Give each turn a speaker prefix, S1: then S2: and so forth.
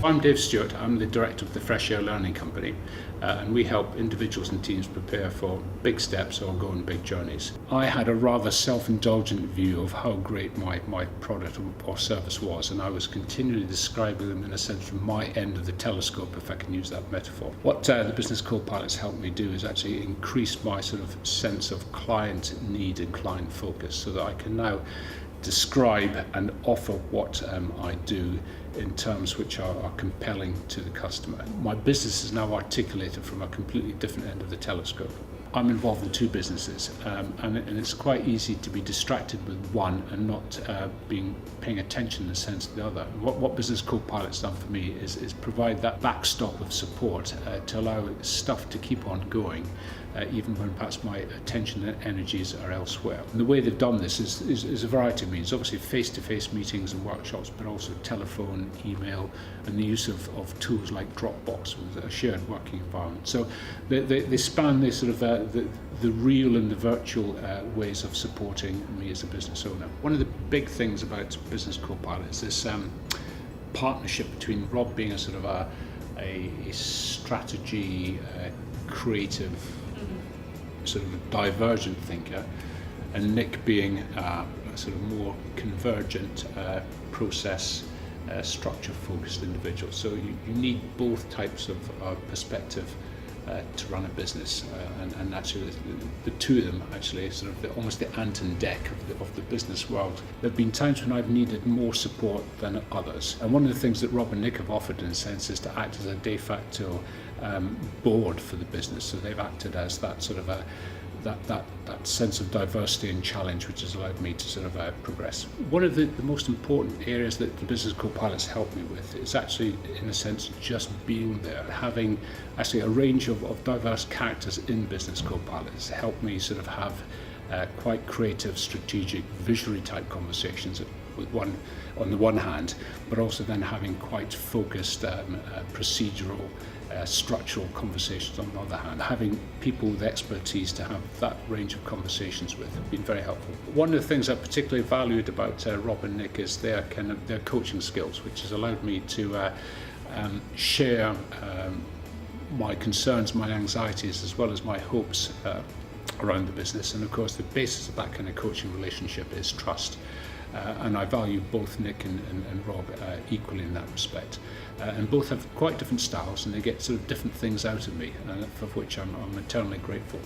S1: I'm Dave Stewart. I'm the director of the Fresh Air Learning Company, and we help individuals and teams prepare for big steps or go on big journeys. I had a rather self-indulgent view of how great my product or service was, and I was continually describing them in a sense from my end of the telescope, if I can use that metaphor. What the business CoPilot's helped me do is actually increase my sort of sense of client need and client focus, so that I can now describe and offer what I do in terms which are compelling to the customer. My business is now articulated from a completely different end of the telescope. I'm involved in two businesses, and it's quite easy to be distracted with one and not paying attention in the sense of the other. What Business CoPilot's done for me is provide that backstop of support to allow stuff to keep on going, even when perhaps my attention and energies are elsewhere. And the way they've done this is a variety of means. Obviously face-to-face meetings and workshops, but also telephone, email, and the use of tools like Dropbox with a shared working environment. So they span this sort of the real and the virtual ways of supporting me as a business owner. One of the big things about Business CoPilot is this partnership between Rob being a sort of a strategy, creative, sort of a divergent thinker, and Nick being a sort of more convergent process, structure-focused individual. So you need both types of perspective to run a business, and actually the two of them actually sort of almost the ant and deck of the business world. There have been times when I've needed more support than others, and one of the things that Rob and Nick have offered in a sense is to act as a de facto board for the business. So they've acted as that sort of that sense of diversity and challenge which has allowed me to sort of progress. One of the most important areas that the Business CoPilot's helped me with is actually, in a sense, just being there. Having actually a range of diverse characters in Business CoPilot has helped me sort of have quite creative, strategic, visionary type conversations with one on the one hand, but also then having quite focused procedural, structural conversations on the other hand. Having people with expertise to have that range of conversations with have been very helpful. One of the things I particularly valued about Rob and Nick is their coaching skills, which has allowed me to share my concerns, my anxieties, as well as my hopes around the business. And of course, the basis of that kind of coaching relationship is trust. And I value both Nick and Rob equally in that respect. And both have quite different styles, and they get sort of different things out of me, for which I'm eternally grateful.